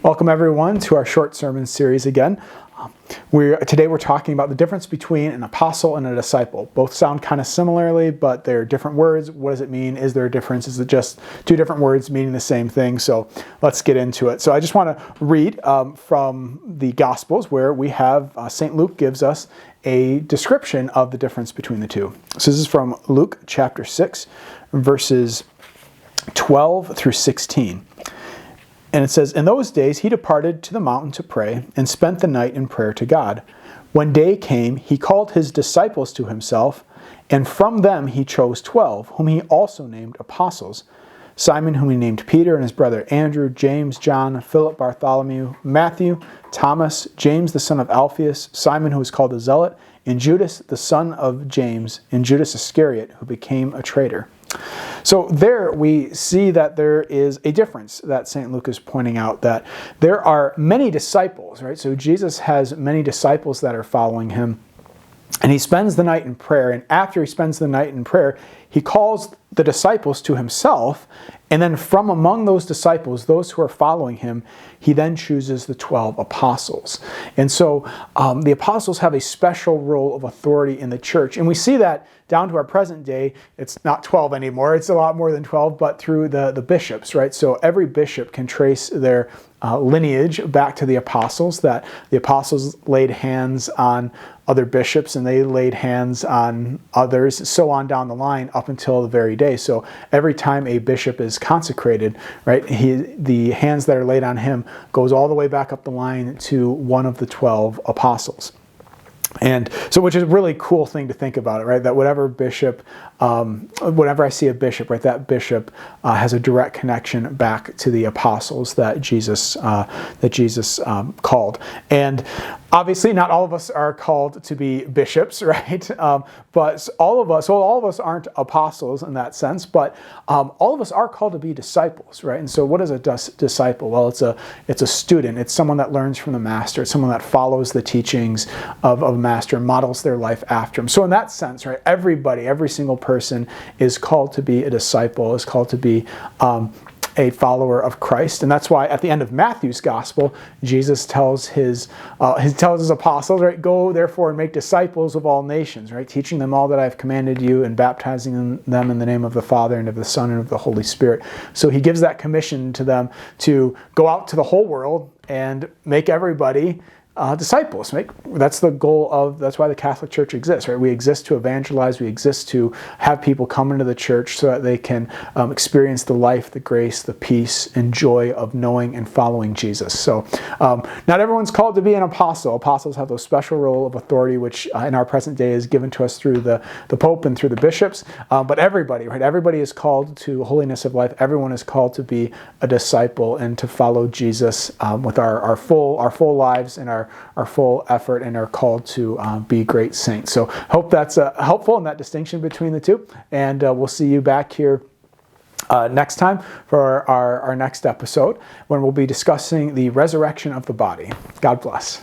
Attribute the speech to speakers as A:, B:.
A: Welcome everyone to our short sermon series again. Today we're talking about the difference between an apostle and a disciple. Both sound kind of similarly, but they're different words. What does it mean? Is there a difference? Is it just two different words meaning the same thing? So let's get into it. So I just want to read from the Gospels where we have St. Luke gives us a description of the difference between the two. So this is from Luke chapter 6, verses 12 through 16. And it says, "In those days he departed to the mountain to pray, and spent the night in prayer to God. When day came, he called his disciples to himself, and from them he chose 12, whom he also named apostles. Simon, whom he named Peter, and his brother Andrew, James, John, Philip, Bartholomew, Matthew, Thomas, James the son of Alphaeus, Simon who was called the Zealot, and Judas the son of James, and Judas Iscariot, who became a traitor." So there we see that there is a difference that St. Luke is pointing out, that there are many disciples, right? So Jesus has many disciples that are following him, and he spends the night in prayer, and after he spends the night in prayer, he calls the disciples to himself, and then from among those disciples, those who are following him, he then chooses the 12 apostles. And so the apostles have a special role of authority in the church, and we see that down to our present day. It's not 12 anymore, it's a lot more than 12, but through the bishops, right? So every bishop can trace their lineage back to the apostles, that the apostles laid hands on other bishops and they laid hands on others, so on down the line up until the very day. So every time a bishop is consecrated, right, the hands that are laid on him goes all the way back up the line to one of the 12 apostles. And so, which is a really cool thing to think about it, right? That whatever bishop, whenever I see a bishop, right, that bishop has a direct connection back to the apostles that Jesus called. And obviously, not all of us are called to be bishops, right? But all of us aren't apostles in that sense, but all of us are called to be disciples, right? And so what is a disciple? Well, it's a student. It's someone that learns from the master. It's someone that follows the teachings of a master and models their life after him. So in that sense, right, every single person is called to be a disciple, is called to be a follower of Christ. And that's why at the end of Matthew's gospel, Jesus tells his apostles, right, "Go therefore and make disciples of all nations," right, "teaching them all that I have commanded you and baptizing them in the name of the Father and of the Son and of the Holy Spirit." So he gives that commission to them to go out to the whole world and make everybody disciples. That's the goal that's why the Catholic Church exists, right? We exist to evangelize, we exist to have people come into the church so that they can experience the life, the grace, the peace, and joy of knowing and following Jesus. So not everyone's called to be an apostle. Apostles have a special role of authority, which in our present day is given to us through the Pope and through the bishops. But everybody, right? Everybody is called to holiness of life. Everyone is called to be a disciple and to follow Jesus with our full lives and our full effort, and are called to be great saints. So hope that's helpful in that distinction between the two. And we'll see you back here next time for our next episode, when we'll be discussing the resurrection of the body. God bless.